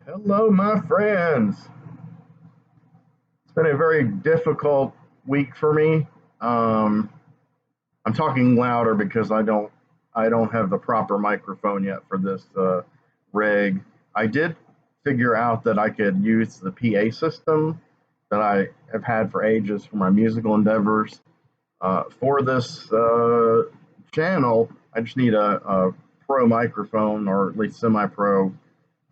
Hello, my friends. It's been a very difficult week for me. Um, I'm talking louder because I don't have the proper microphone yet for this rig. I did figure out that I could use the PA system that I have had for ages for my musical endeavors. For this channel, I just need a pro microphone, or at least semi-pro,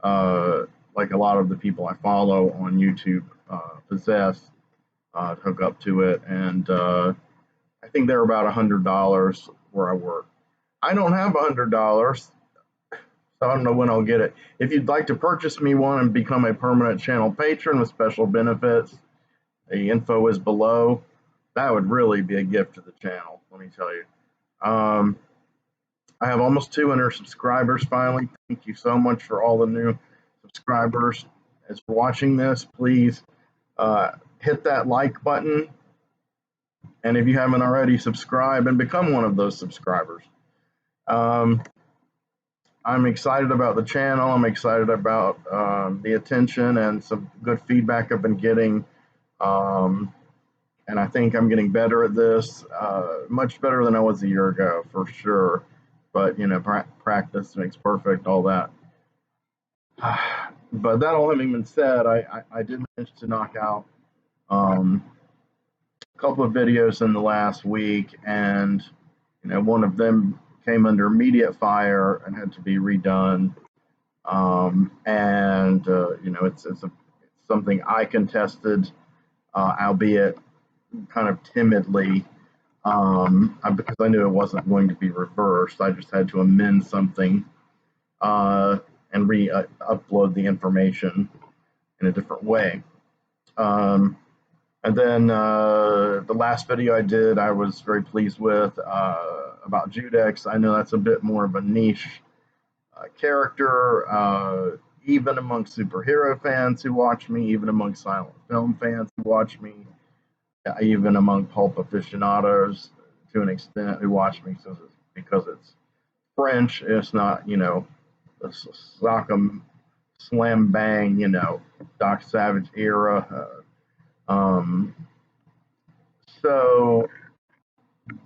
uh, like a lot of the people I follow on YouTube possess, to hook up to it. And I think they're about $100 where I work. I don't have $100, so I don't know when I'll get it. If you'd like to purchase me one and become a permanent channel patron with special benefits, the info is below. That would really be a gift to the channel, let me tell you. Um, I have almost 200 subscribers finally. Thank you so much for all the new subscribers. As for watching this, please uh, hit that like button. And if you haven't already, subscribe and become one of those subscribers. Um, I'm excited about the channel. I'm excited about the attention and some good feedback I've been getting. Um, and I think I'm getting better at this, much better than I was a year ago, for sure. But, practice makes perfect, all that. But that all having been said, I did manage to knock out um, a couple of videos in the last week, and one of them came under immediate fire and had to be redone. And it's something I contested, albeit kind of timidly, because I knew it wasn't going to be reversed. I just had to amend something uh, and upload the information in a different way. And then the last video I did, I was very pleased with, about Judex. I know that's a bit more of a niche character, even among superhero fans who watch me, even among silent film fans who watch me, even among pulp aficionados to an extent who watch me, because it's French. It's not, the sock'em slam bang, Doc Savage era. Um, so,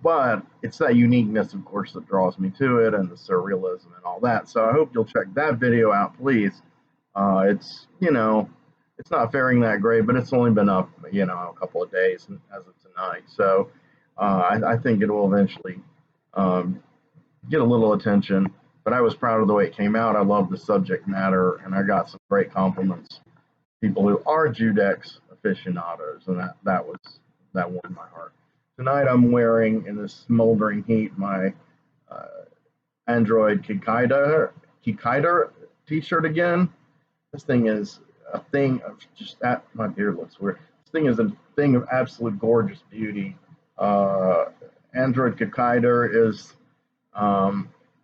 but it's that uniqueness, of course, that draws me to it, and the surrealism and all that. So I hope you'll check that video out, please. It's not faring that great, but it's only been up, a couple of days as of tonight. So I think it will eventually um, get a little attention. But I was proud of the way it came out. I love the subject matter, and I got some great compliments. People who are Judex aficionados, and that warmed my heart. Tonight I'm wearing, in this smoldering heat, my uh, Android Kikaider t-shirt again. This thing is a thing of just that. My beard looks weird. This thing is a thing of absolute gorgeous beauty. Uh, Android Kikaider is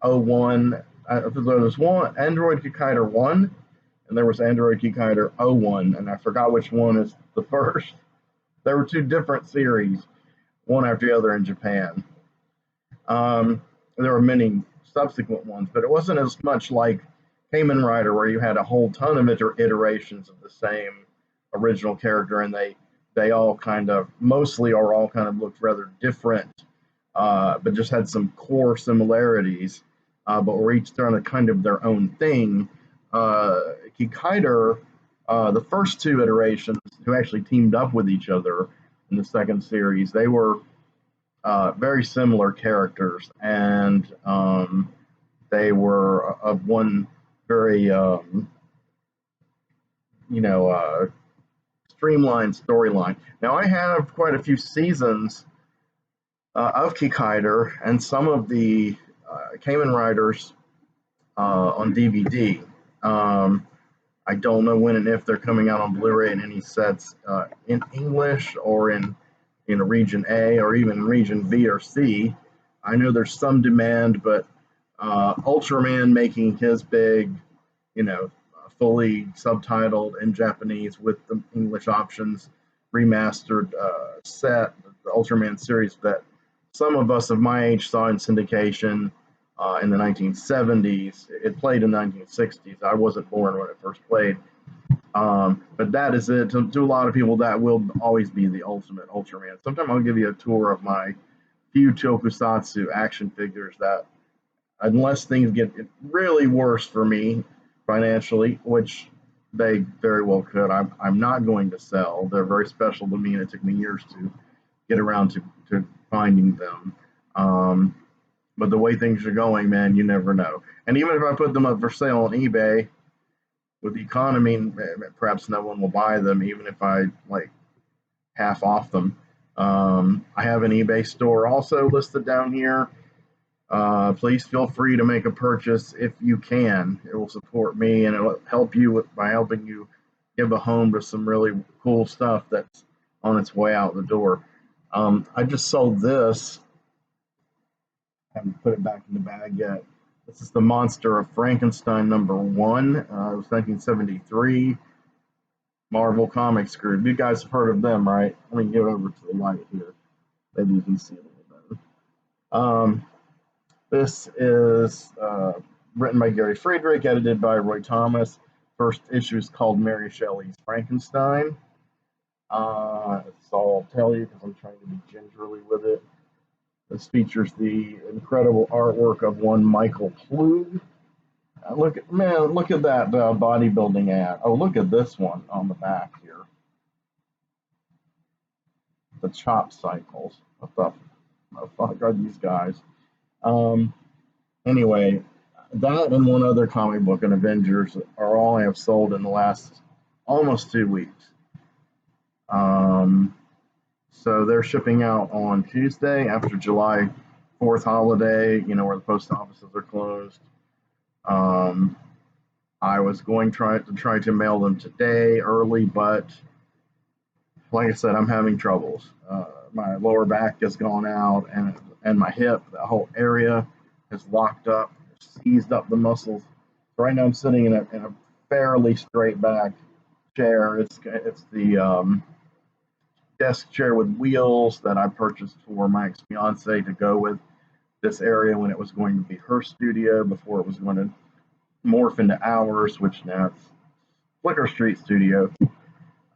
'01. There was one Android Kikaider 1, and there was Android Kikaider '01, and I forgot which one is the first. There were two different series, one after the other in Japan. There were many subsequent ones, but it wasn't as much like Kamen Rider, where you had a whole ton of iterations of the same original character, and they all kind of, mostly, or all kind of, looked rather different, but just had some core similarities, but were each done a kind of their own thing. Kikaider, the first two iterations, who actually teamed up with each other in the second series, they were very similar characters, and they were of one very, streamlined storyline. Now, I have quite a few seasons of Kikaider and some of the Kamen Riders on DVD. I don't know when and if they're coming out on Blu-ray in any sets in English, or in region A, or even region B or C. I know there's some demand, but Ultraman making his big, fully subtitled in Japanese with the English options remastered set, the Ultraman series that some of us of my age saw in syndication in the 1970s. It played in the 1960s. I wasn't born when it first played. But that is it. To a lot of people, that will always be the ultimate Ultraman. Sometime I'll give you a tour of my few tokusatsu action figures that, unless things get really worse for me financially, which they very well could, I'm not going to sell. They're very special to me, and it took me years to get around to finding them. Um, but the way things are going, man, you never know. And even if I put them up for sale on eBay, with the economy, perhaps no one will buy them, even if I like half off them. I have an eBay store also listed down here. Please feel free to make a purchase if you can. It will support me and it will help you by helping you give a home to some really cool stuff that's on its way out the door. I just sold this. I haven't put it back in the bag yet. This is the Monster of Frankenstein #1. It was 1973. Marvel Comics Group. You guys have heard of them, right? Let me get over to the light here. Maybe you can see it a little better. This is written by Gary Friedrich, edited by Roy Thomas. First issue is called Mary Shelley's Frankenstein. So I'll tell you because I'm trying to be gingerly with it. This features the incredible artwork of one Michael Klug. Look at that bodybuilding ad. Oh, look at this one on the back here. The chop cycles. What the fuck are these guys? Anyway, that and one other comic book and Avengers are all I have sold in the last almost 2 weeks. So they're shipping out on Tuesday after July 4th holiday, where the post offices are closed. I was going to try to mail them today early, but like I said, I'm having troubles. My lower back has gone out, and my hip, the whole area, has locked up, seized up the muscles. Right now, I'm sitting in a fairly straight back chair. It's the desk chair with wheels that I purchased for my ex-fiance to go with this area when it was going to be her studio before it was going to morph into ours, which now it's Flicker Street Studio.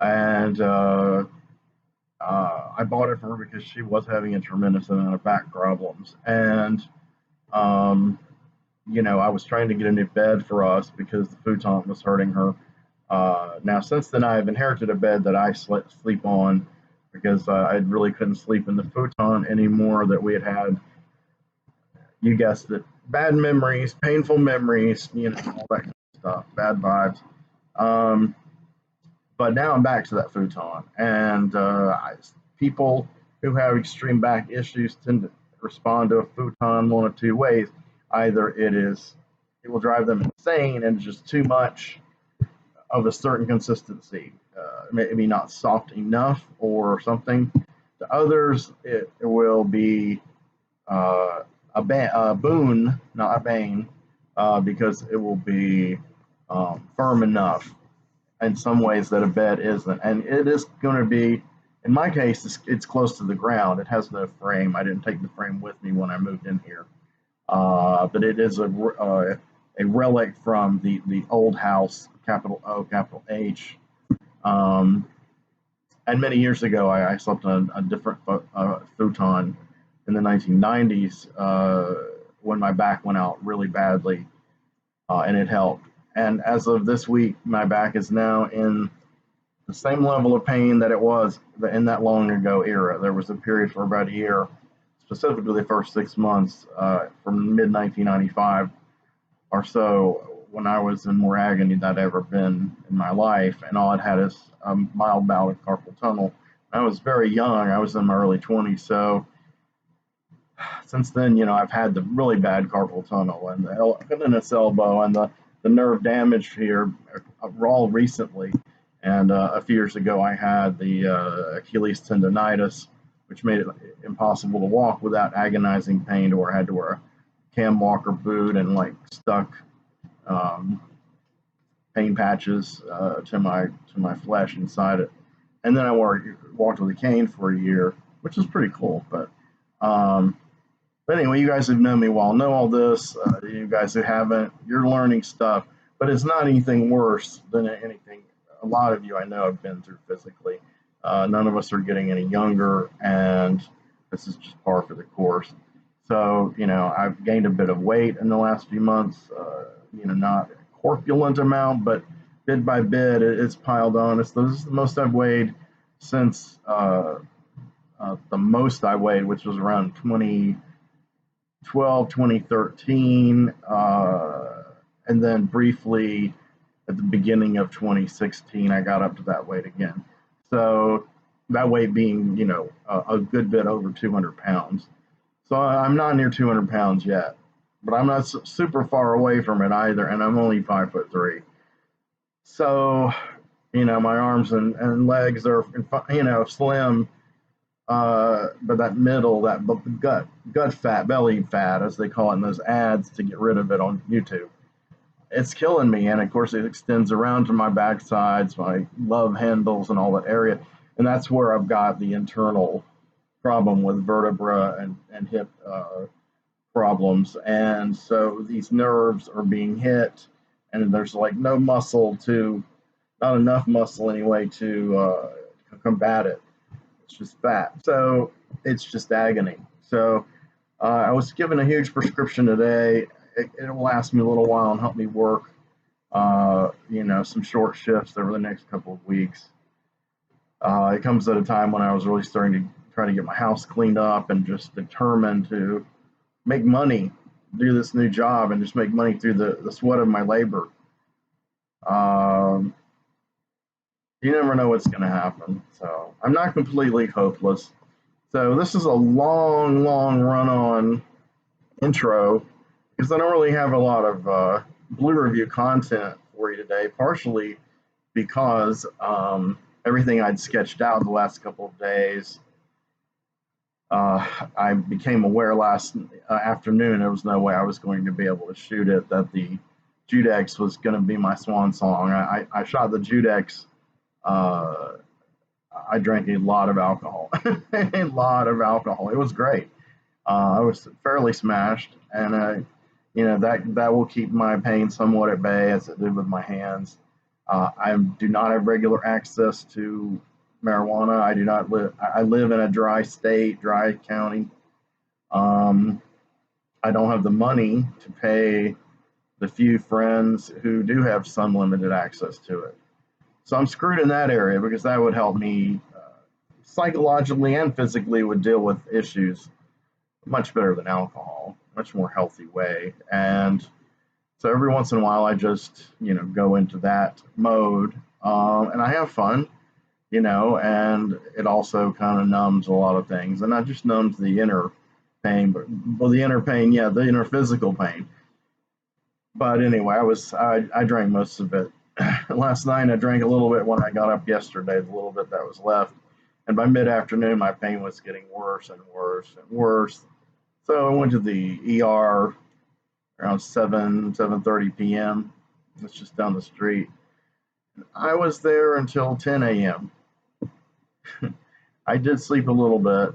And I bought it for her because she was having a tremendous amount of back problems. And, I was trying to get a new bed for us because the futon was hurting her. Now, since then, I've inherited a bed that I sleep on because I really couldn't sleep in the futon anymore that we had. You guessed it. Bad memories, painful memories, all that kind of stuff, bad vibes. But now I'm back to that futon, and people who have extreme back issues tend to respond to a futon one of two ways. Either it will drive them insane and just too much of a certain consistency, maybe not soft enough or something. To others, it will be a boon, not a bane, because it will be firm enough in some ways that a bed isn't. And it is going to be, in my case, it's close to the ground. It has no frame. I didn't take the frame with me when I moved in here. But it is a relic from the old house, capital O, capital H. And many years ago, I slept on a different futon in the 1990s when my back went out really badly, and it helped. And as of this week, my back is now in the same level of pain that it was in that long ago era. There was a period for about a year, specifically the first 6 months from mid 1995 or so, when I was in more agony than I'd ever been in my life. And all I'd had is a mild bout of carpal tunnel. I was very young. I was in my early 20s. So since then, I've had the really bad carpal tunnel and the tendinous elbow and the nerve damage here all recently. And a few years ago, I had the Achilles tendonitis, which made it impossible to walk without agonizing pain, to where I had to wear a cam walker boot and stuck pain patches to my flesh inside it. And then I walked with a cane for a year, which is pretty cool. But anyway, you guys who've known me well know all this. You guys who haven't, you're learning stuff. But it's not anything worse than anything a lot of you I know have been through physically. None of us are getting any younger, and this is just par for the course. So, I've gained a bit of weight in the last few months, not a corpulent amount, but bit by bit, it's piled on. This is the most I've weighed since the most I weighed, which was around 2012, 2013, and then briefly at the beginning of 2016, I got up to that weight again. So that weight being, a good bit over 200 pounds. So I'm not near 200 pounds yet, but I'm not super far away from it either, and I'm only 5'3". So, my arms and legs are, slim, but that middle, that gut fat, belly fat, as they call it in those ads to get rid of it on YouTube, it's killing me. And of course, it extends around to my backsides, my love handles, and all that area. And that's where I've got the internal problem with vertebra and hip problems. And so these nerves are being hit, and there's like not enough muscle anyway to combat it. It's just fat. So it's just agony. So I was given a huge prescription today. It will last me a little while and help me work, some short shifts over the next couple of weeks. It comes at a time when I was really starting to try to get my house cleaned up and just determined to make money, do this new job, and just make money through the sweat of my labor. You never know what's going to happen. So I'm not completely hopeless. So this is a long, long run-on intro because I don't really have a lot of Blue review content for you today, partially because everything I'd sketched out the last couple of days, I became aware last afternoon there was no way I was going to be able to shoot it, that the Judex was going to be my swan song. I shot the Judex. I drank a lot of alcohol, a lot of alcohol. It was great. I was fairly smashed, and that will keep my pain somewhat at bay, as it did with my hands. I do not have regular access to marijuana. I live in a dry state, dry county. I don't have the money to pay the few friends who do have some limited access to it. So I'm screwed in that area, because that would help me psychologically and physically, would deal with issues much better than alcohol, much more healthy way. And so every once in a while I just, go into that mode, and I have fun, and it also kind of numbs a lot of things. And not just numbs the inner pain, but the inner pain, the inner physical pain. But anyway, I drank most of it. Last night I drank a little bit when I got up yesterday, the little bit that was left. And by mid-afternoon, my pain was getting worse and worse and worse. So I went to the ER around 7:30 p.m. It's just down the street. I was there until 10 a.m. I did sleep a little bit,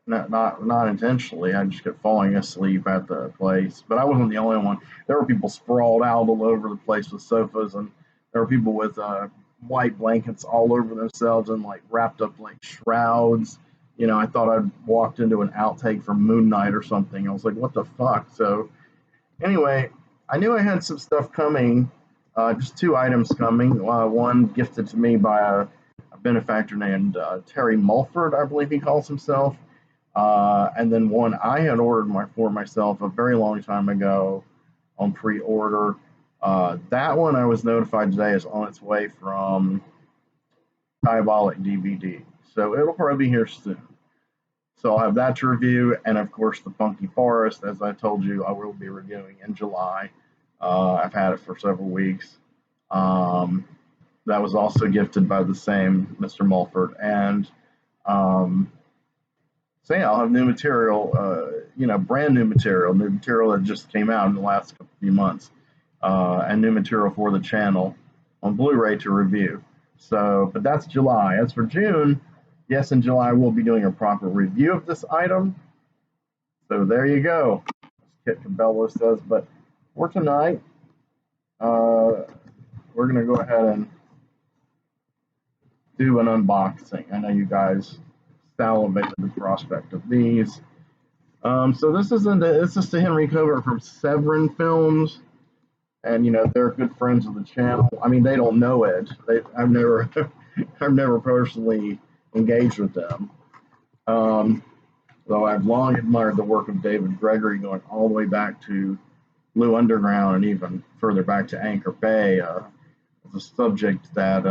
not intentionally. I just kept falling asleep at the place. But I wasn't the only one. There were people sprawled out all over the place with sofas, and there were people with white blankets all over themselves and like wrapped up like shrouds. I thought I'd walked into an outtake from Moon Knight or something. I was like, what the fuck? So anyway, I knew I had some stuff coming, just 2 items coming. One gifted to me by a benefactor named Terry Mulford, I believe he calls himself. And then one I had ordered for myself a very long time ago on pre-order. That one I was notified today is on its way from Diabolic DVD. So it'll probably be here soon. So I'll have that to review, and of course the Funky Forest, as I told you, I will be reviewing in July. I've had it for several weeks. That was also gifted by the same Mr. Mulford. And so yeah, I'll have new material, brand new material that just came out in the last few months, and new material for the channel on Blu-ray to review. So, but that's July. As for June, yes, in July we'll be doing a proper review of this item. So there you go, as Kit Cabello says. But for tonight, we're going to go ahead and do an unboxing. I know you guys salivated the prospect of these. So this is to Henry Covert from Severin Films, and they're good friends of the channel. I mean, they don't know it. I've never I've never personally engaged with them. Though I've long admired the work of David Gregory, going all the way back to Blue Underground and even further back to Anchor Bay. It's a subject that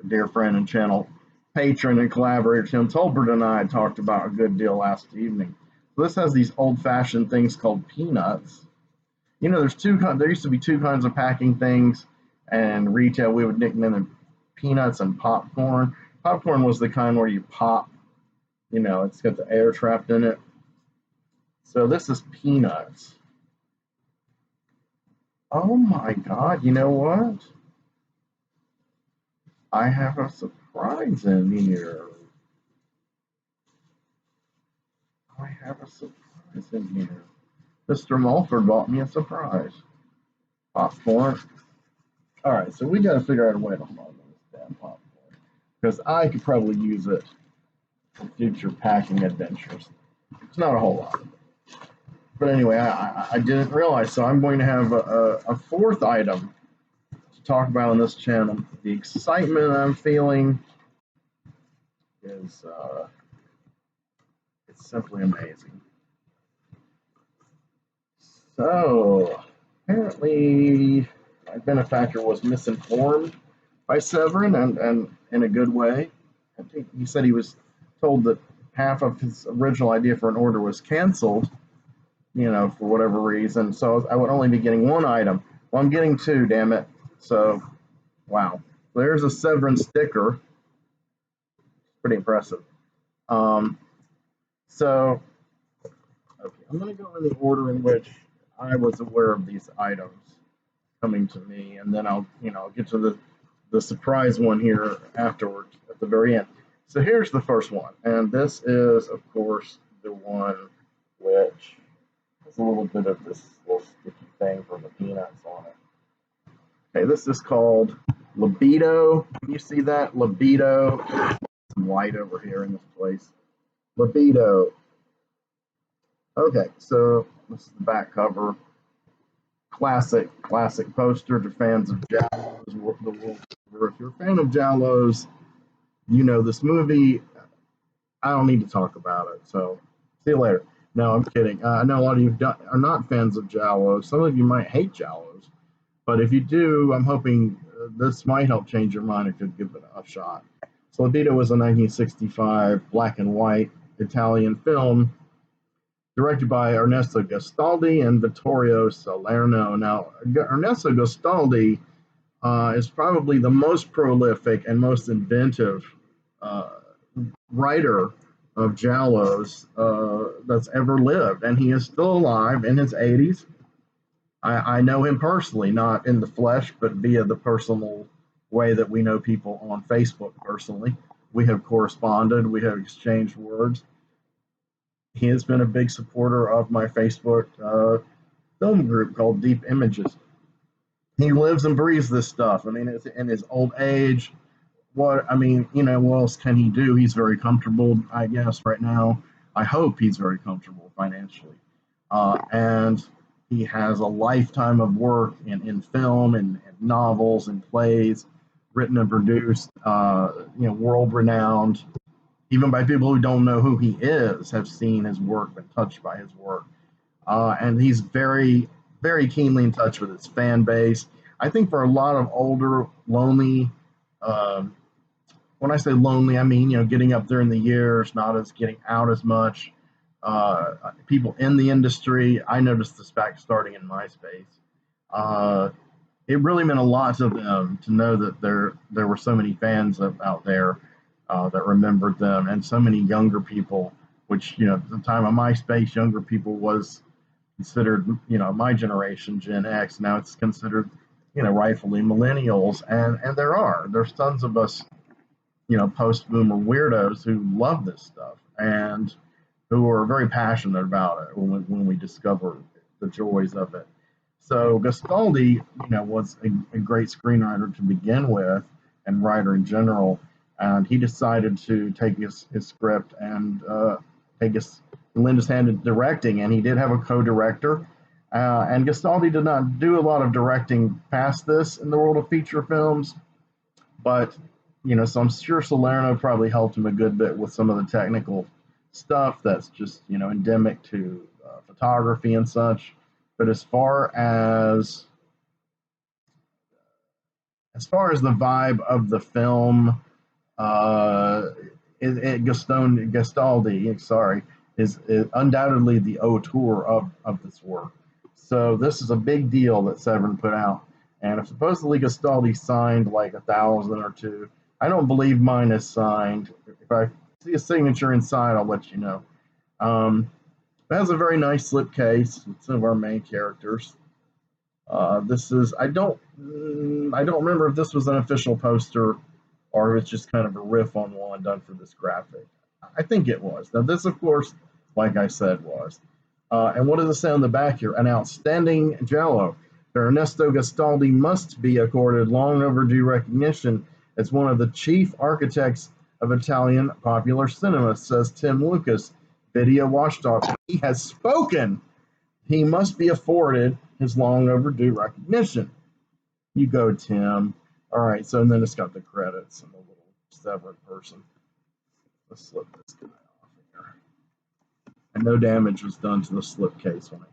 dear friend and channel patron and collaborator Tim Tolbert and I talked about a good deal last evening. So this has these old-fashioned things called peanuts. There used to be two kinds of packing things, and retail we would nickname them peanuts and popcorn. Popcorn was the kind where you pop, it's got the air trapped in it. So this is peanuts. Oh my God, you know what? I have a surprise in here. I have a surprise in here. Mr. Mulford bought me a surprise. Popcorn. All right, so we got to figure out a way to hold this damn popcorn, because I could probably use it for future packing adventures. It's not a whole lot. But anyway, I didn't realize, so I'm going to have a fourth item to talk about on this channel. The excitement I'm feeling is it's simply amazing. So apparently my benefactor was misinformed by Severin, and in a good way. I think he said he was told that half of his original idea for an order was canceled, for whatever reason. So I would only be getting one item. Well, I'm getting two, damn it. So, wow. There's a Severin sticker. Pretty impressive. So, okay, I'm going to go in the order in which I was aware of these items coming to me, and then I'll get to the surprise one here afterwards at the very end. So here's the first one, and this is, of course, the one which has a little bit of this little sticky thing from the peanuts on it. Okay, this is called Libido. Can you see that? Libido. Some light over here in this place. Libido. Okay, so this is the back cover. Classic poster to fans of Giallos. If you're a fan of Giallos, you know this movie. I don't need to talk about it, so see you later. No, I'm kidding. I know a lot of you are not fans of Giallos. Some of you might hate Giallos, but if you do, I'm hoping this might help change your mind and could give it a shot. So Libido was a 1965 black and white Italian film directed by Ernesto Gastaldi and Vittorio Salerno. Now, Ernesto Gastaldi is probably the most prolific and most inventive writer of Giallos that's ever lived, and he is still alive in his 80s. I know him personally, not in the flesh, but via the personal way that we know people on Facebook personally. We have corresponded, we have exchanged words. He has been a big supporter of my Facebook film group called Deep Images. He lives and breathes this stuff. I mean, it's in his old age. What else can he do? He's very comfortable, I guess, right now. I hope he's very comfortable financially. And he has a lifetime of work in film and novels and plays, written and produced, world-renowned. Even by people who don't know who he is, have seen his work, been touched by his work. And he's very, very keenly in touch with his fan base. I think for a lot of older, lonely, when I say lonely, I mean, getting up there in the years, not as getting out as much, people in the industry. I noticed this back starting in MySpace. It really meant a lot to them to know that there were so many fans out there that remembered them, and so many younger people, which, at the time of MySpace, younger people was considered, my generation, Gen X. Now it's considered, rightfully millennials, and there's tons of us, post-boomer weirdos who love this stuff and who are very passionate about it when we discover the joys of it. So Gastaldi, was a great screenwriter to begin with, and writer in general. and he decided to take his script and lend his hand in directing, and he did have a co-director. And Gastaldi did not do a lot of directing past this in the world of feature films, but so I'm sure Salerno probably helped him a good bit with some of the technical stuff that's just endemic to photography and such. But as far as the vibe of the film, Gastaldi, sorry, is undoubtedly the auteur of this work. So this is a big deal that Severin put out. And if supposedly Gastaldi signed like 1,000 or two, I don't believe mine is signed. If I see a signature inside, I'll let you know. It has a very nice slipcase with some of our main characters. This is I don't remember if this was an official poster or if it's just kind of a riff on one done for this graphic. I think it was. Now this, of course, like I said, was. And what does it say on the back here? An outstanding giallo. Ernesto Gastaldi must be accorded long overdue recognition as one of the chief architects of Italian popular cinema, says Tim Lucas, video watchdog. He has spoken. He must be afforded his long overdue recognition. You go, Tim. All right, so and then it's got the credits and the little Severin person. Let's slip this guy off here. And no damage was done to the slipcase when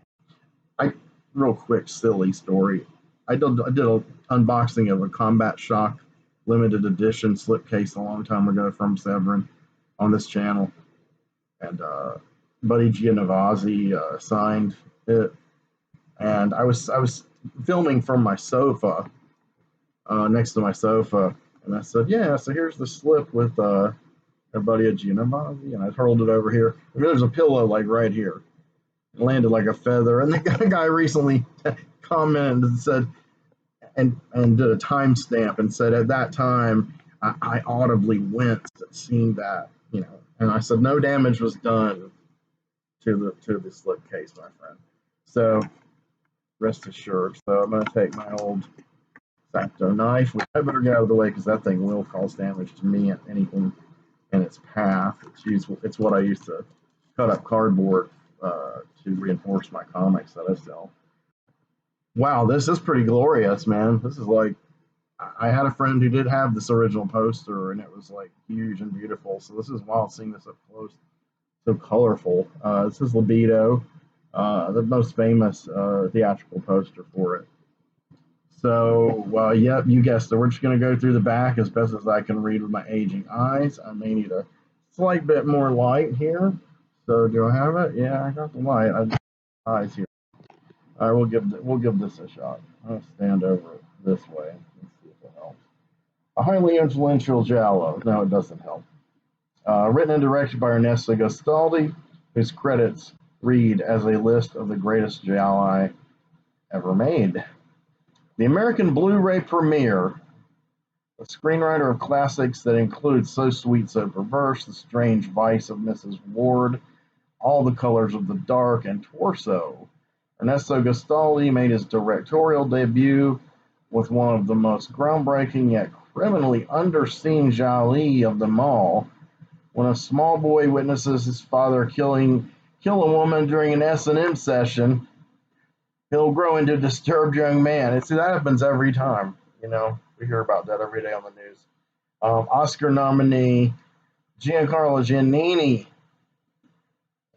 I real quick, silly story. I did an unboxing of a Combat Shock limited edition slipcase a long time ago from Severin on this channel, and Buddy Giannovazzi signed it. And I was filming from my sofa, next to my sofa, and I said, "Yeah, so here's the slip with everybody at Giannovazzi," and I hurled it over here. I mean, there's a pillow like right here. It landed like a feather, and the guy recently commented and said, and did a timestamp and said, at that time, I audibly winced at seeing that, And I said, no damage was done to the slipcase, my friend. So rest assured. So I'm going to take my old X-Acto knife, which I better get out of the way because that thing will cause damage to me and anything in its path. It's what I used to cut up cardboard to reinforce my comics that I sell. Wow, this is pretty glorious, man. This is like, I had a friend who did have this original poster, and it was like huge and beautiful. So this is wild seeing this up close. So colorful. This is Libido, the most famous theatrical poster for it. So, well, yep, you guessed it. We're just going to go through the back as best as I can read with my aging eyes. I may need a slight bit more light here. So, do I have it? Yeah, I got the light. I just eyes here. All right, we'll give this a shot. I'll stand over it this way and see if it helps. A highly influential giallo. No, it doesn't help. Written and directed by Ernesto Gastaldi, whose credits read as a list of the greatest gialli ever made. The American Blu-ray premiere, a screenwriter of classics that includes So Sweet, So Perverse, The Strange Vice of Mrs. Ward, All the Colors of the Dark, and Torso. Ernesto Gastaldi made his directorial debut with one of the most groundbreaking yet criminally underseen gialli of them all. When a small boy witnesses his father kill a woman during an S&M session, he'll grow into a disturbed young man. That happens every time. We hear about that every day on the news. Oscar nominee Giancarlo Giannini,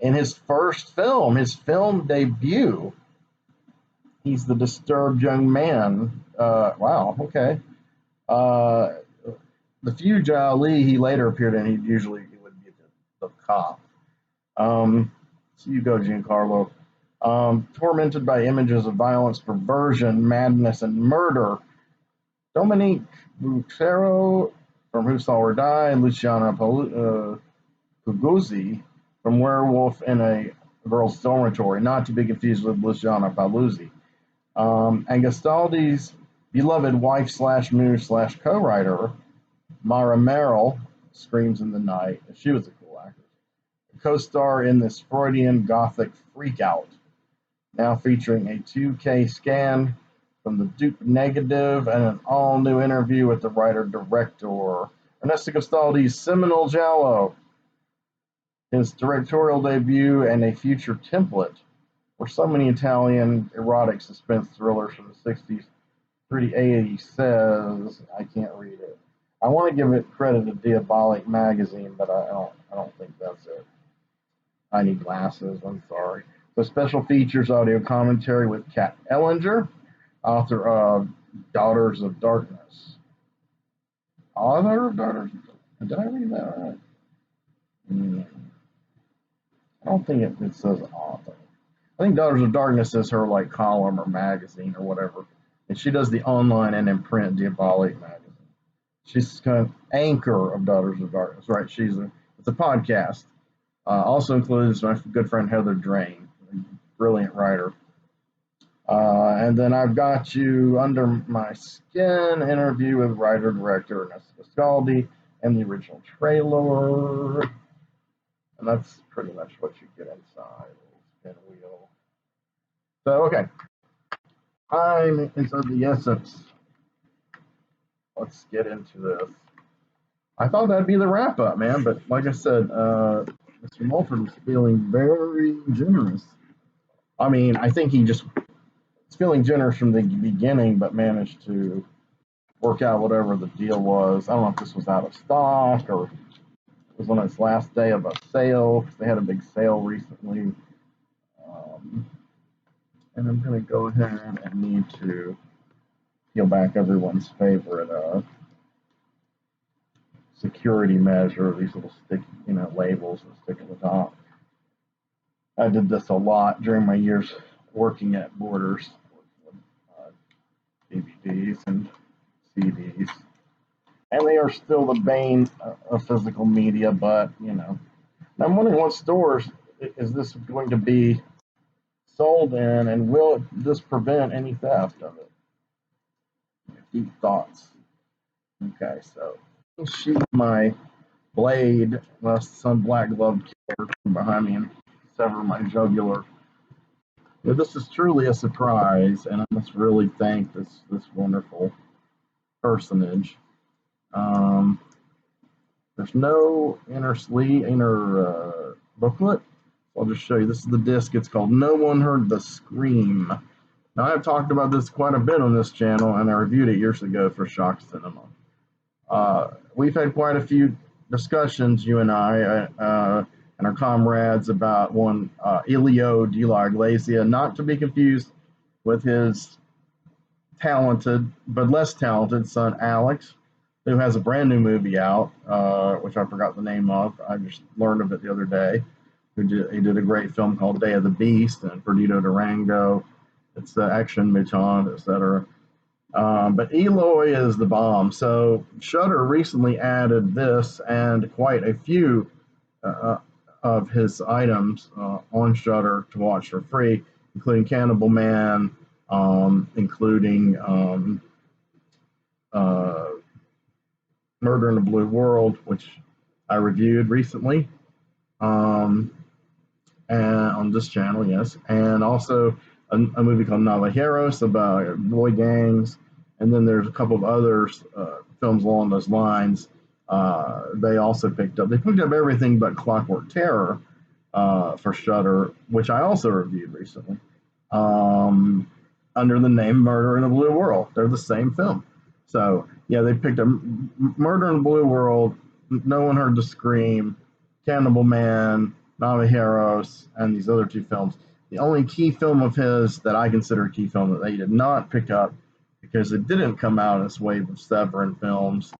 in his first film, his film debut, he's the disturbed young man. Wow, okay. The few gialli he later appeared in, he would be the cop. So you go, Giancarlo. Tormented by images of violence, perversion, madness, and murder, Dominique Bucero from Who Saw Her Die, and Luciana Pugozzi from Werewolf in a Girl's Dormitory, not to be confused with Luciana Paluzzi. And Gastaldi's beloved wife/muse/co-writer, Mara Merrill, screams in the night. She was a cool actress. Co-star in this Freudian Gothic freakout, now featuring a 2K scan from the Duke negative and an all-new interview with the writer-director. Ernesto Gastaldi's seminal Giallo, his directorial debut and a future template for so many Italian erotic suspense thrillers from the 60s. 380 says, I can't read it. I want to give it credit to Diabolic magazine, but I don't think that's it. I need glasses. I'm sorry. So special features audio commentary with Kat Ellinger, author of Daughters of Darkness. Author of Daughters of Darkness. Did I read that right? I don't think it says author. I think Daughters of Darkness is her like column or magazine or whatever. And she does the online and in print Diabolic magazine. She's kind of anchor of Daughters of Darkness, right? It's a podcast. Also includes my good friend Heather Drain, a brilliant writer. And then I've got you Under My Skin interview with writer-director Ernesto Gastaldi and the original trailer. And that's pretty much what you get inside. Spin wheel. So, okay. Time is of the essence. Let's get into this. I thought that'd be the wrap up, man, but like I said, Mr. Mulford was feeling very generous. I mean, I think he just was feeling generous from the beginning, but managed to work out whatever the deal was. I don't know if this was out of stock or it was on its last day of a sale, because they had a big sale recently. And I'm going to go ahead and need to peel back everyone's favorite security measure, these little sticky, labels that stick at the top. I did this a lot during my years working at Borders, with DVDs and CDs. And they are still the bane of physical media, but, I'm wondering what stores is this going to be sold in, and will this prevent any theft of it? Deep thoughts. Okay, so shoot my blade lest some black gloved killer come behind me and sever my jugular. Yeah, this is truly a surprise, and I must really thank this wonderful personage. There's no inner booklet. I'll just show you. This is the disc. It's called No One Heard the Scream. Now, I've talked about this quite a bit on this channel, and I reviewed it years ago for Shock Cinema. We've had quite a few discussions, you and I, and our comrades, about one Eloy de Iglesia, not to be confused with his talented but less talented son Alex, who has a brand new movie out, which I forgot the name of. I just learned of it the other day. He did a great film called Day of the Beast and Perdido Durango. It's the action mutant, etc. But Eloy is the bomb. So Shudder recently added this and quite a few of his items on Shudder to watch for free, including Cannibal Man, including Murder in the Blue World, which I reviewed recently, and on this channel, yes, and also a movie called Navijeros about boy gangs, and then there's a couple of others films along those lines. They also picked up everything but Clockwork Terror for Shudder, which I also reviewed recently, under the name Murder in the Blue World. They're the same film. So, yeah, they picked up Murder in the Blue World, No One Heard the Scream, Cannibal Man, Navijeros, and these other two films. The only key film of his that I consider a key film that they did not pick up, because it didn't come out in this wave of Severin Films,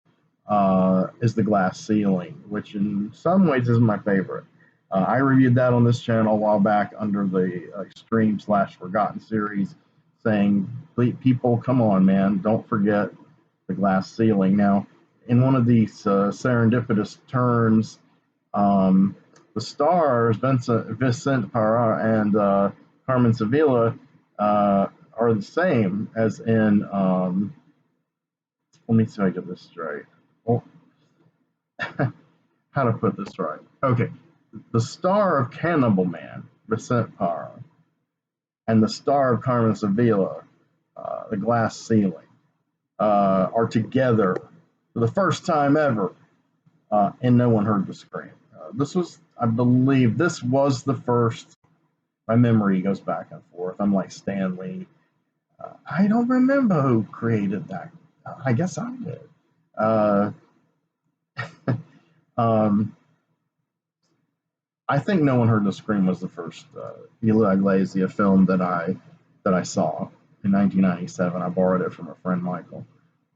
is The Glass Ceiling, which in some ways is my favorite. I reviewed that on this channel a while back under the Extreme/Forgotten series, saying, people, come on, man, don't forget The Glass Ceiling. Now, in one of these serendipitous turns, the stars, Vicente Parra and Carmen Sevilla, are the same as in, let me see if I get this straight. Well, how to put this right. Okay, the star of Cannibal Man, Vicente Parra, and the star of Carmen Sevilla, The Glass Ceiling, are together for the first time ever and no one heard the scream. This was, I believe, this was the first. My memory goes back and forth. I'm like Stanley. I don't remember who created that. I guess I did. Uh, um, I think No One Heard the Scream was the first Eloy de Iglesia film that I saw in 1997. I borrowed it from a friend, Michael,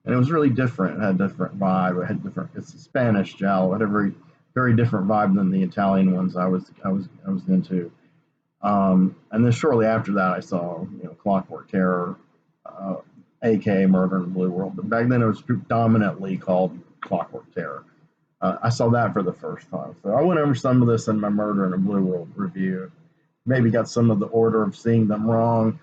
and it was really different. It had a different vibe. It had different. It's a Spanish giallo. It had a very different vibe than the Italian ones I was into. And then shortly after that, I saw Clockwork Terror, uh, aka Murder in the Blue World. But back then, it was predominantly called Clockwork Terror. I saw that for the first time. So I went over some of this in my Murder in the Blue World review. Maybe got some of the order of seeing them wrong.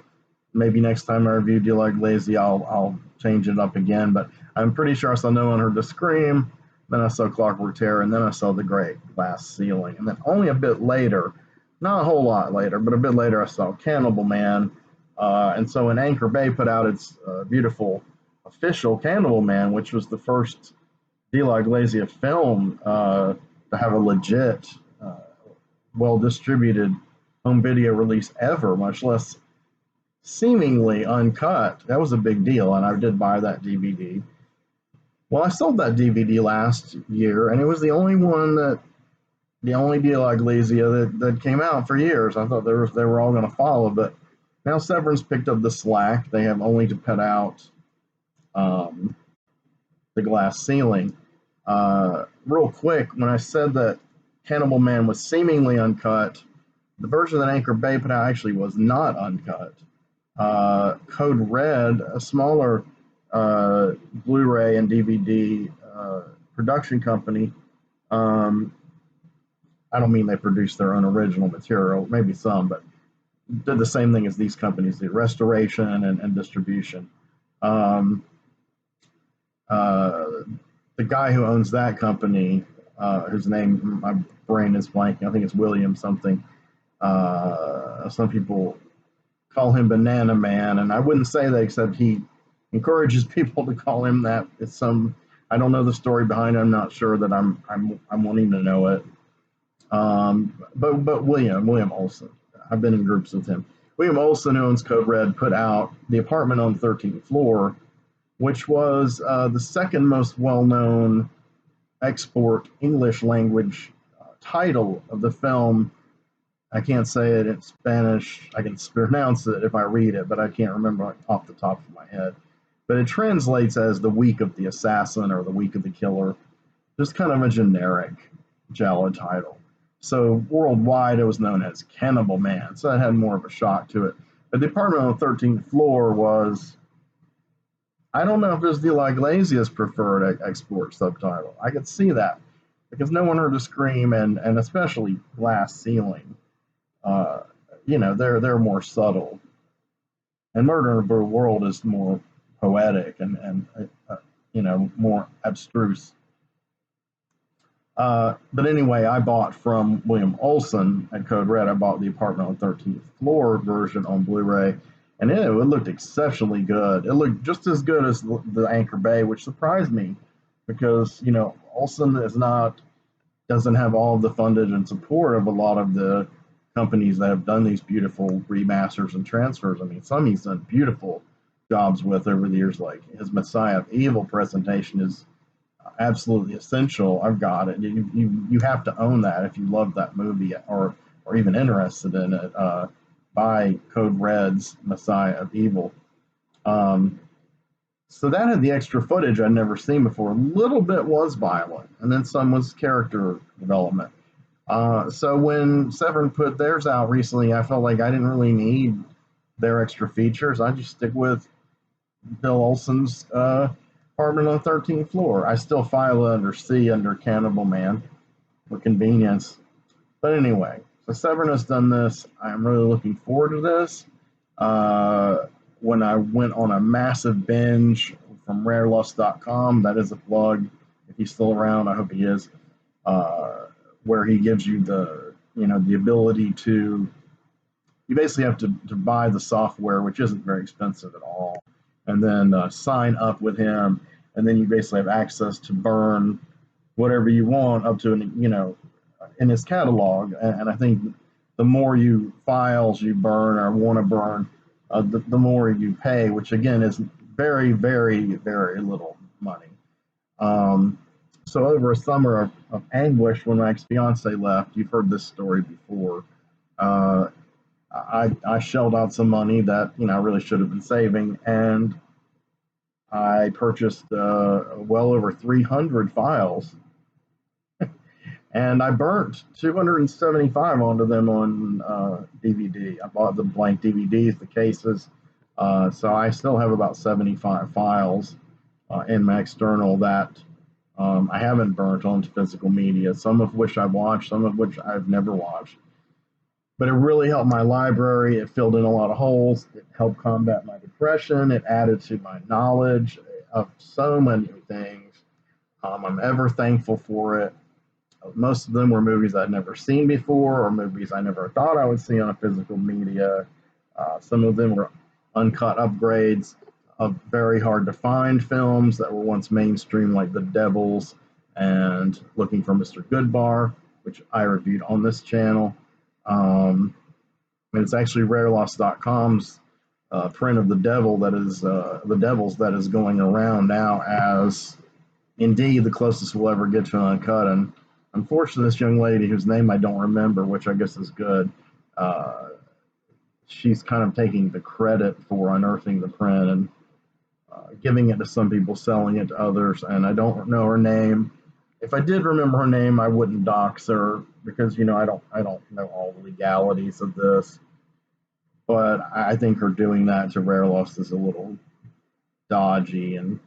Maybe next time I review De La Iglesia, I'll change it up again. But I'm pretty sure I saw No One Heard the Scream. Then I saw Clockwork Terror, and then I saw The Great Glass Ceiling. And then only a bit later, not a whole lot later, but a bit later, I saw Cannibal Man. And so when Anchor Bay put out its beautiful official Cannibal Man, which was the first De La Iglesia film to have a legit, well distributed home video release ever, much less seemingly uncut. That was a big deal, and I did buy that DVD. Well, I sold that DVD last year, and it was the only De La Iglesia that came out for years. I thought they were all going to follow, but now Severin's picked up the slack. They have only to put out The Glass Ceiling. Real quick, when I said that Cannibal Man was seemingly uncut, the version that Anchor Bay put out actually was not uncut. Code Red, a smaller Blu-ray and DVD production company, I don't mean they produced their own original material, maybe some, but did the same thing as these companies did, restoration and distribution. The guy who owns that company, whose name, my brain is blanking, I think it's William something. Some people call him Banana Man, and I wouldn't say that, except he encourages people to call him that. It's some, I don't know the story behind it. I'm not sure that I'm wanting to know it. But William Olson, I've been in groups with him. William Olson, who owns Code Red, put out The Apartment on the 13th Floor, which was the second most well-known export English language title of the film. I can't say it in Spanish. I can pronounce it if I read it, but I can't remember off the top of my head. But it translates as The Week of the Assassin or The Week of the Killer. Just kind of a generic giallo title. So worldwide, it was known as Cannibal Man. So it had more of a shock to it. But The Apartment on the 13th Floor was, I don't know if it was De La Iglesia's preferred export subtitle. I could see that because No One Heard the Scream and especially Glass Ceiling. They're more subtle, and Murder in the Blue World is more poetic and more abstruse. But anyway, I bought from William Olson at Code Red. I bought The Apartment on the 13th Floor version on Blu-ray, and it looked exceptionally good. It looked just as good as the Anchor Bay, which surprised me because Olson doesn't have all of the fundage and support of a lot of the companies that have done these beautiful remasters and transfers. I mean, some he's done beautiful jobs with over the years, like his Messiah of Evil presentation is absolutely essential. I've got it. You have to own that if you love that movie or even interested in it. Buy Code Red's Messiah of Evil. So that had the extra footage I'd never seen before. A little bit was violent, and then some was character development. So when Severin put theirs out recently, I felt like I didn't really need their extra features. I just stick with Bill Olson's Apartment on the 13th Floor. I still file it under C under Cannibal Man for convenience. But anyway, so Severin has done this. I'm really looking forward to this. When I went on a massive binge from rarelust.com, that is a plug. If he's still around, I hope he is. Where he gives you the ability to, you basically have to buy the software, which isn't very expensive at all, and then sign up with him, and then you basically have access to burn whatever you want up to, in his catalog. And I think the more files you burn or want to burn, the more you pay, which again is very, very, very little money. Um, so over a summer of anguish, when my ex-fiance left, you've heard this story before. Uh, I shelled out some money that I really should have been saving, and I purchased well over 300 files, and I burnt 275 onto them on DVD. I bought the blank DVDs, the cases, so I still have about 75 files in my external that I haven't burnt onto physical media, some of which I've watched, some of which I've never watched. But it really helped my library. It filled in a lot of holes. It helped combat my depression. It added to my knowledge of so many things. I'm ever thankful for it. Most of them were movies I'd never seen before, or movies I never thought I would see on a physical media. Some of them were uncut upgrades of very hard to find films that were once mainstream, like The Devils and Looking for Mr. Goodbar, which I reviewed on this channel. And it's actually rareloss.com's print of the devil that is the devils that is going around now as indeed the closest we'll ever get to an uncut. And unfortunately, this young lady whose name I don't remember, which I guess is good, she's kind of taking the credit for unearthing the print and giving it to some people, selling it to others, and I don't know her name. If I did remember her name, I wouldn't dox her because I don't know all the legalities of this. But I think her doing that to Rare Loss is a little dodgy, and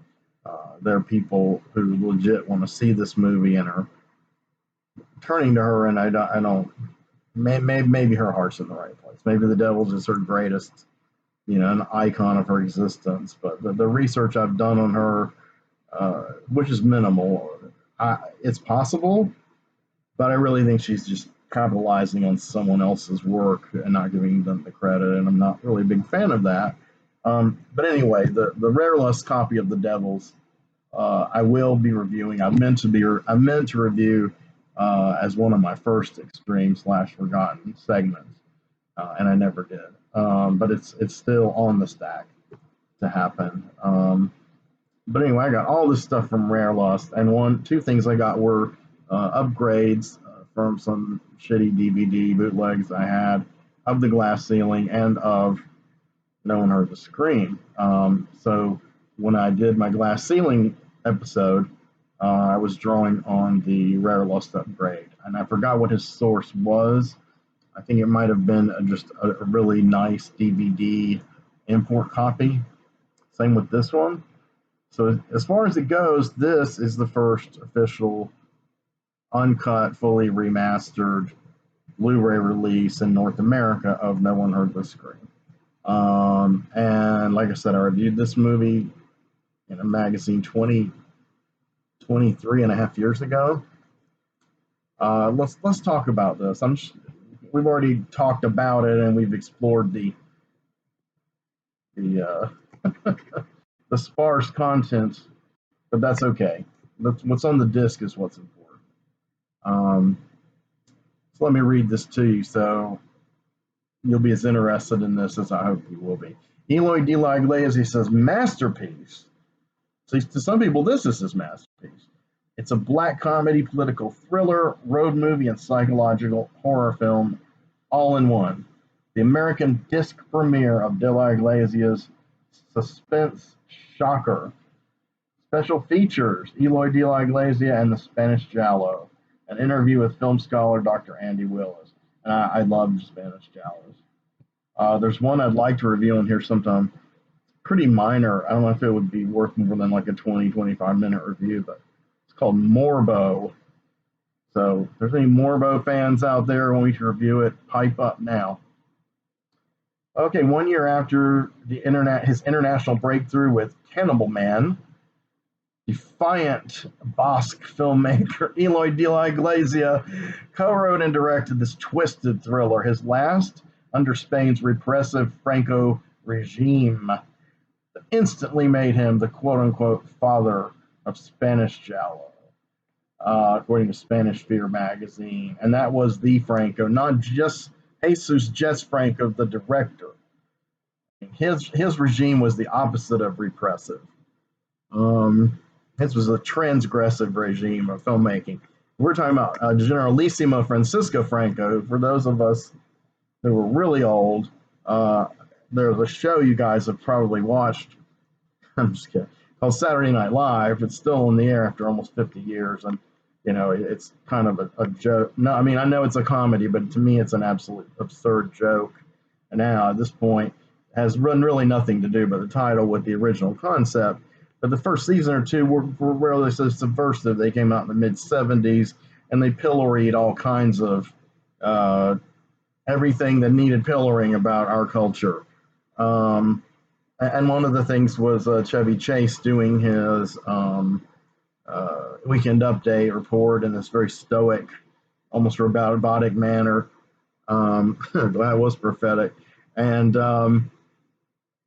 there are people who legit want to see this movie and are turning to her, and I don't. Maybe her heart's in the right place. Maybe The Devil's is her greatest, an icon of her existence. But the research I've done on her, which is minimal, it's possible, but I really think she's just capitalizing on someone else's work and not giving them the credit, and I'm not really a big fan of that. But anyway, the Rare Loss copy of The Devils, I will be reviewing. I meant to review as one of my first extreme / forgotten segments, and I never did. But it's still on the stack to happen. But anyway, I got all this stuff from Rare Loss, and two things I got were upgrades from some shitty DVD bootlegs I had of The Glass Ceiling and of No One Heard the Scream. So when I did my Glass Ceiling episode, I was drawing on the Rare Loss upgrade, and I forgot what his source was. I think it might have been just a really nice DVD import copy. Same with this one. So as far as it goes, this is the first official uncut, fully remastered Blu-ray release in North America of No One Heard the Scream. And like I said, I reviewed this movie in a magazine 23 and a half years ago. Let's talk about this. We've already talked about it, and we've explored the the sparse content, but that's okay. What's on the disc is what's important. So let me read this to you, so you'll be as interested in this as I hope you will be. Eloy de Iglesia says, masterpiece. So to some people, this is his masterpiece. It's a black comedy, political thriller, road movie, and psychological horror film all in one. The American disc premiere of de la Iglesia's suspense shocker. Special features, Eloy de la Iglesia and the Spanish Giallo. An interview with film scholar Dr. Andy Willis. And I love Spanish Giallos. There's one I'd like to review on here sometime. It's pretty minor. I don't know if it would be worth more than like a 20-25 minute review, but it's called Morbo. So if there's any Morbo fans out there who want me to review it, pipe up now. Okay, 1 year after his international breakthrough with Cannibal Man, defiant Basque filmmaker Eloy de la Iglesia co-wrote and directed this twisted thriller, his last under Spain's repressive Franco regime, that instantly made him the quote-unquote father of Spanish Giallo. according to Spanish Fear magazine. And that was the Franco, not just Jesus Jess Franco, the director. His regime was the opposite of repressive. His was a transgressive regime of filmmaking. We're talking about Generalissimo Francisco Franco. For those of us who were really old, there's a show you guys have probably watched. I'm just kidding. Called Saturday Night Live. It's still in the air after almost 50 years, and it's kind of a joke. No, I mean I know it's a comedy, but to me it's an absolute absurd joke. And now at this point has run really nothing to do but the title with the original concept. But the first season or two were really so subversive. They came out in the mid 70s and they pilloried all kinds of everything that needed pillaring about our culture. And one of the things was Chevy Chase doing his weekend update report in this very stoic, almost robotic manner. That was prophetic. And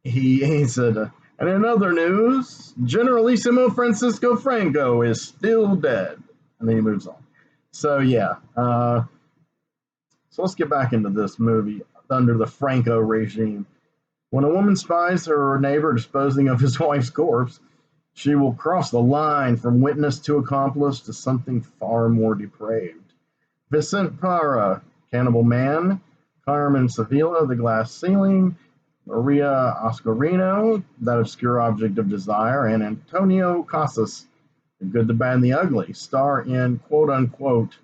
he said, and in other news, Generalissimo Francisco Franco is still dead. And then he moves on. So, yeah. So let's get back into this movie under the Franco regime. When a woman spies her neighbor disposing of his wife's corpse, she will cross the line from witness to accomplice to something far more depraved. Vicente Parra, Cannibal Man, Carmen Sevilla, The Glass Ceiling, Maria Oscarino, That Obscure Object of Desire, and Antonio Casas, The Good, the Bad, and the Ugly, star in quote-unquote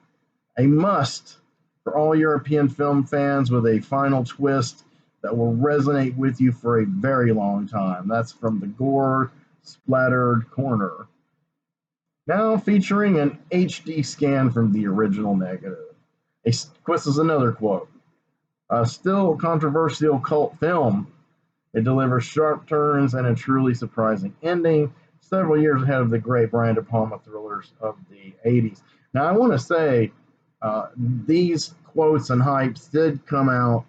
a must for all European film fans with a final twist that will resonate with you for a very long time. That's from the Gore Splattered Corner. Now featuring an HD scan from the original negative. This is another quote. A still controversial cult film. It delivers sharp turns and a truly surprising ending, several years ahead of the great Brian De Palma thrillers of the 80s. Now, I want to say these quotes and hypes did come out.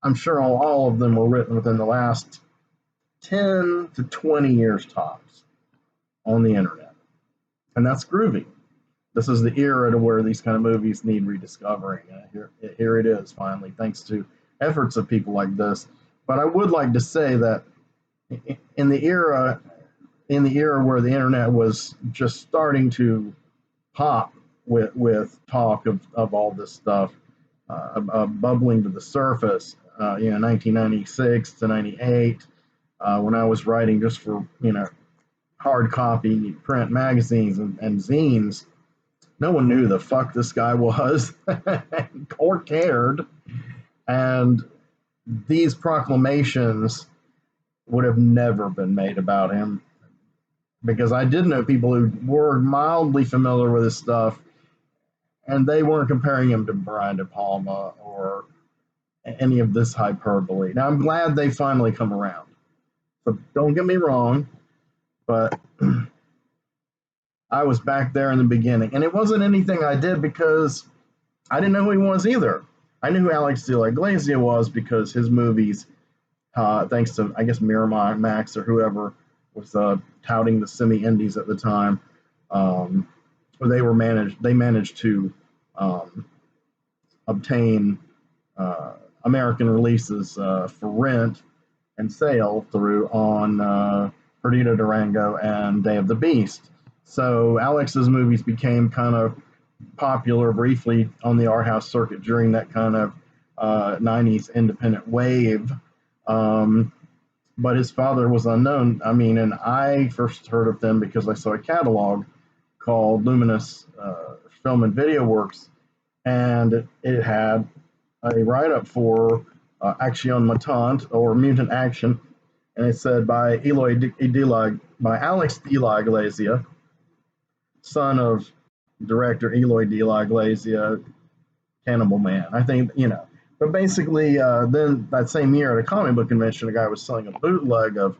I'm sure all of them were written within the last 10 to 20 years tops on the internet. And that's groovy. This is the era to where these kind of movies need rediscovering. Here it is, finally, thanks to efforts of people like this. But I would like to say that in the era where the internet was just starting to pop with talk of all this stuff, bubbling to the surface, 1996 to 98, when I was writing just for, hard copy print magazines and zines, no one knew the fuck this guy was or cared. And these proclamations would have never been made about him, because I did know people who were mildly familiar with his stuff, and they weren't comparing him to Brian De Palma or any of this hyperbole. Now, I'm glad they finally come around. So don't get me wrong, but I was back there in the beginning. And it wasn't anything I did because I didn't know who he was either. I knew who Alex de la Iglesia was because his movies, thanks to, I guess, Miramax or whoever was touting the semi-indies at the time, they managed to obtain American releases for rent and sale through on Perdido Durango and Day of the Beast. So Alex's movies became kind of popular briefly on the art house circuit during that kind of 90s independent wave. But his father was unknown. I mean, and I first heard of them because I saw a catalog called Luminous Film and Video Works, and it had a write-up for Action Mutant, or Mutant Action, and it said by Alex de la Iglesia, son of director Eloy de la Iglesia, Cannibal Man. I think, But basically, then that same year at a comic book convention, a guy was selling a bootleg of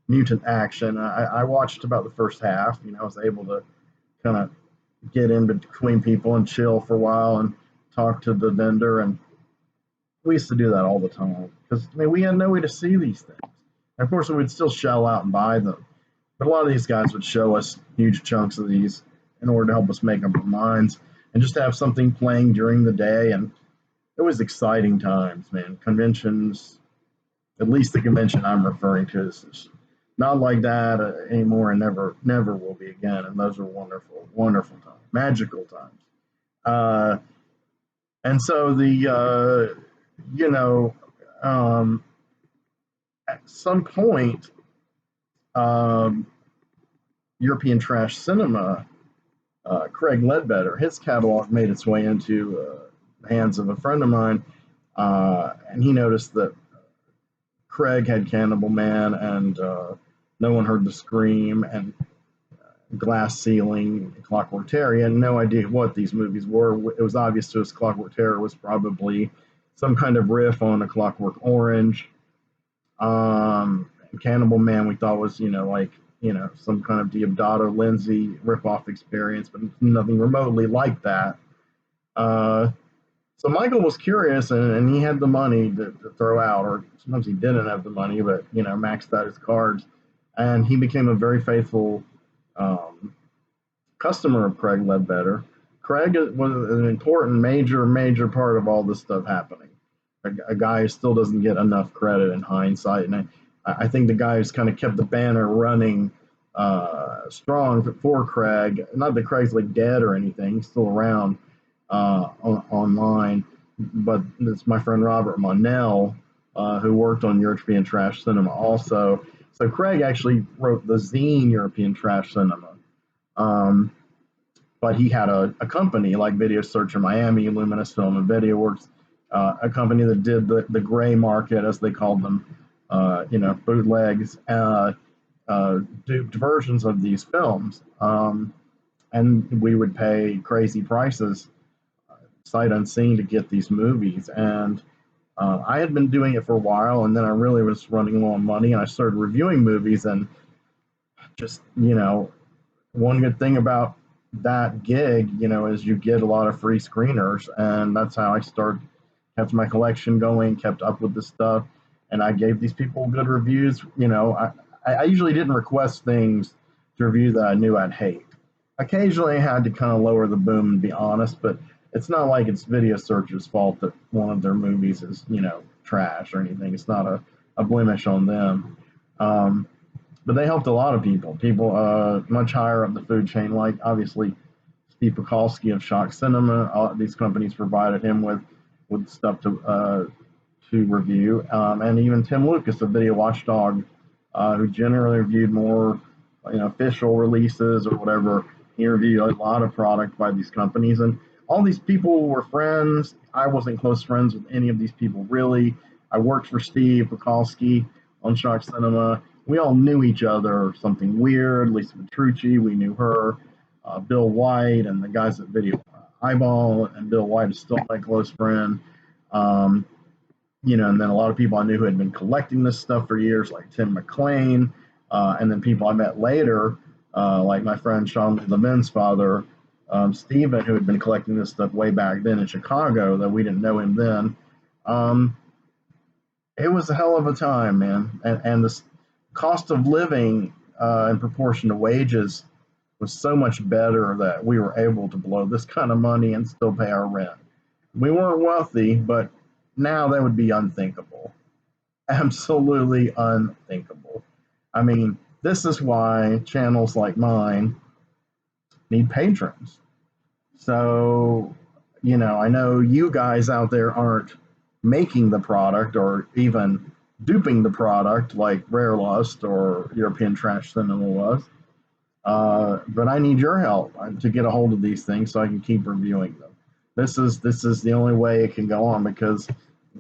Mutant Action. I watched about the first half. I was able to kind of get in between people and chill for a while and talk to the vendor. And we used to do that all the time because we had no way to see these things. And of course, we would still shell out and buy them. But a lot of these guys would show us huge chunks of these in order to help us make up our minds and just have something playing during the day. And it was exciting times, man. Conventions, at least the convention I'm referring to, is not like that anymore, and never will be again. And those are wonderful, wonderful times, magical times. And so you know, at some point, European trash cinema, Craig Ledbetter, his catalog made its way into the hands of a friend of mine, and he noticed that Craig had Cannibal Man and No One Heard the Scream and Glass Ceiling, Clockwork Terror. He had no idea what these movies were. It was obvious to us Clockwork Terror was probably some kind of riff on A Clockwork Orange. Cannibal Man we thought was, some kind of Deodato Lindsay ripoff experience, but nothing remotely like that. So Michael was curious, and he had the money to throw out, or sometimes he didn't have the money, but maxed out his cards, and he became a very faithful customer of Craig Ledbetter. Craig was an important, major part of all this stuff happening. A guy who still doesn't get enough credit in hindsight, and I think the guy who's kind of kept the banner running strong for Craig. Not that Craig's like dead or anything; he's still around online. But it's my friend Robert Monell, who worked on European Trash Cinema also. So Craig actually wrote the zine European Trash Cinema. But he had a company like Video Searcher Miami, Luminous Film and Video Works, a company that did the gray market, as they called them, bootlegs, duped versions of these films. And we would pay crazy prices, sight unseen, to get these movies. And I had been doing it for a while, and then I really was running low on money, and I started reviewing movies. And just, one good thing about that gig, is you get a lot of free screeners, and that's how I kept my collection going, kept up with the stuff, and I gave these people good reviews. I usually didn't request things to review that I knew I'd hate. Occasionally I had to kind of lower the boom and be honest, but it's not like it's Video Searcher's fault that one of their movies is, trash or anything. It's not a blemish on them. But they helped a lot of people much higher up the food chain, like obviously Steve Pekalski of Shock Cinema. These companies provided him with stuff to review, and even Tim Lucas of Video Watchdog, who generally reviewed more, official releases or whatever. He reviewed a lot of product by these companies, and all these people were friends. I wasn't close friends with any of these people, really. I worked for Steve Pekalski on Shock Cinema. We all knew each other, something weird. Lisa Petrucci, we knew her. Bill White and the guys at Video Eyeball, and Bill White is still my close friend. And then a lot of people I knew who had been collecting this stuff for years, like Tim McLain, and then people I met later, like my friend Sean Levin's father, Stephen, who had been collecting this stuff way back then in Chicago, though we didn't know him then. It was a hell of a time, man. And the cost of living in proportion to wages was so much better that we were able to blow this kind of money and still pay our rent. We weren't wealthy, but now that would be unthinkable. Absolutely unthinkable. I mean, this is why channels like mine need patrons. So, I know you guys out there aren't making the product or even duping the product like Rare Lust or European Trash Cinema was. But I need your help to get a hold of these things so I can keep reviewing them. This is the only way it can go on, because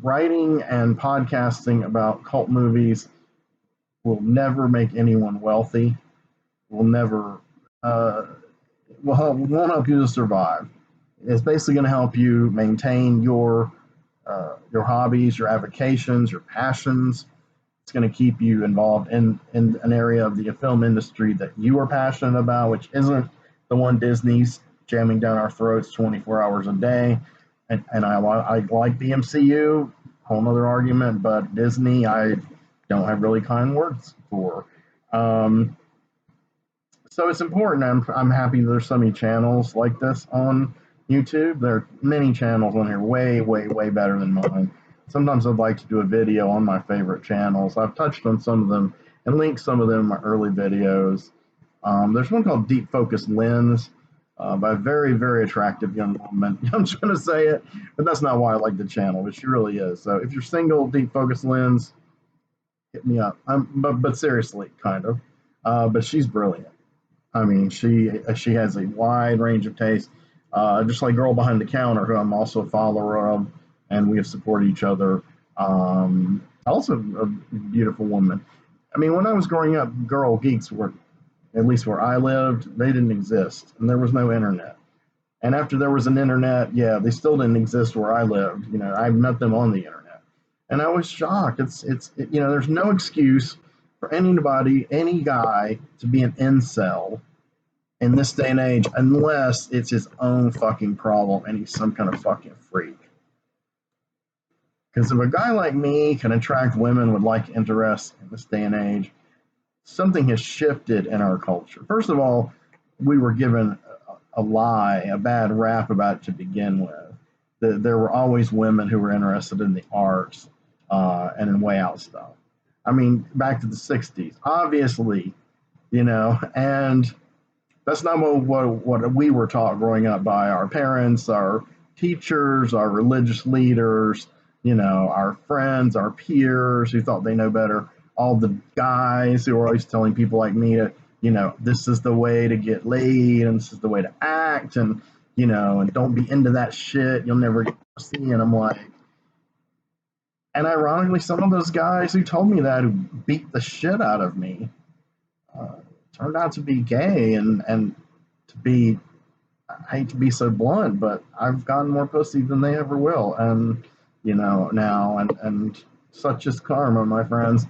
writing and podcasting about cult movies will never make anyone wealthy. Will never won't help you to survive. It's basically going to help you maintain your hobbies, your avocations, your passions. It's going to keep you involved in an area of the film industry that you are passionate about, which isn't the one Disney's jamming down our throats 24 hours a day. And I like the MCU, whole nother argument, but Disney I don't have really kind words for. So it's important. I'm happy there's so many channels like this on YouTube. There are many channels on here, way, way, way better than mine. Sometimes I'd like to do a video on my favorite channels. I've touched on some of them and linked some of them in my early videos. There's one called Deep Focus Lens by a very, very attractive young woman. I'm just going to say it, but that's not why I like the channel, but she really is. So if you're single, Deep Focus Lens, hit me up. But seriously, kind of. But she's brilliant. I mean, she has a wide range of tastes, just like Girl Behind the Counter, who I'm also a follower of, and we have supported each other. Also, a beautiful woman. I mean, when I was growing up, girl geeks were, at least where I lived, they didn't exist, and there was no internet. And after there was an internet, yeah, they still didn't exist where I lived. You know, I met them on the internet, and I was shocked. You know, there's no excuse for anybody, any guy, to be an incel in this day and age, unless it's his own fucking problem and he's some kind of fucking freak. Because if a guy like me can attract women with like interests in this day and age, something has shifted in our culture. First of all, we were given a lie, a bad rap about it to begin with. There were always women who were interested in the arts and in way out stuff. I mean, back to the 60s, obviously, you know, and that's not what we were taught growing up by our parents, our teachers, our religious leaders, you know, our friends, our peers who thought they know better, all the guys who were always telling people like me to, you know, this is the way to get laid and this is the way to act and, you know, and don't be into that shit. You'll never get to see. And I'm like, and ironically, some of those guys who told me that, who beat the shit out of me, turned out to be gay and to be, I hate to be so blunt, but I've gotten more pussy than they ever will. And, you know, now, and such is karma, my friends.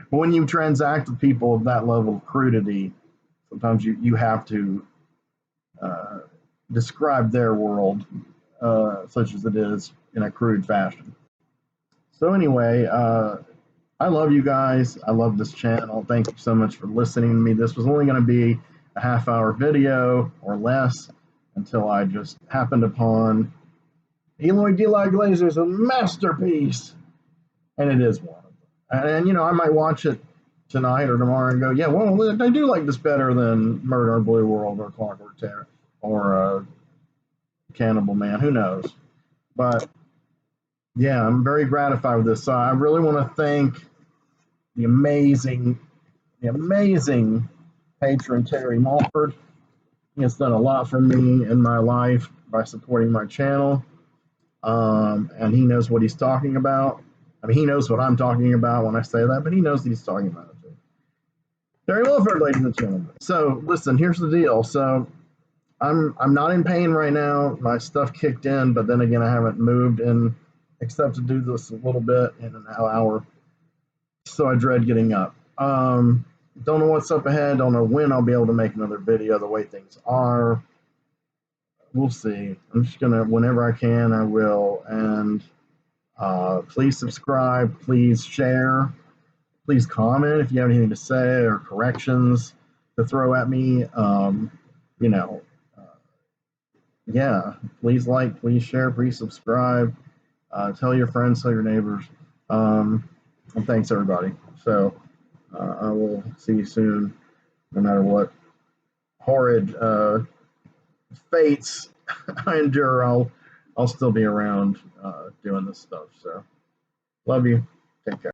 When you transact with people of that level of crudity, sometimes you have to describe their world, such as it is, in a crude fashion. So anyway, I love you guys. I love this channel. Thank you so much for listening to me. This was only going to be a half-hour video or less until I just happened upon Eloy de Iglesia's a masterpiece, and it is one of them. And you know, I might watch it tonight or tomorrow and go, yeah, well, I do like this better than Murder in Blue World or Clockwork Terror or Cannibal Man. Who knows? But yeah, I'm very gratified with this. So I really want to thank the amazing patron Terry Mulford. He has done a lot for me in my life by supporting my channel, and he knows what he's talking about. I mean, he knows what I'm talking about when I say that, but he knows what he's talking about it too. Terry Mulford, ladies and gentlemen. So listen, here's the deal. So I'm not in pain right now. My stuff kicked in, but then again, I haven't moved in except to do this a little bit in an hour. So I dread getting up. Don't know what's up ahead. Don't know when I'll be able to make another video the way things are. We'll see. I'm just going to, whenever I can, I will. And please subscribe. Please share. Please comment if you have anything to say or corrections to throw at me. You know, yeah, please like, please share, please subscribe. Tell your friends, tell your neighbors. And thanks, everybody. So I will see you soon, no matter what horrid fates I endure. I'll still be around doing this stuff. So love you. Take care.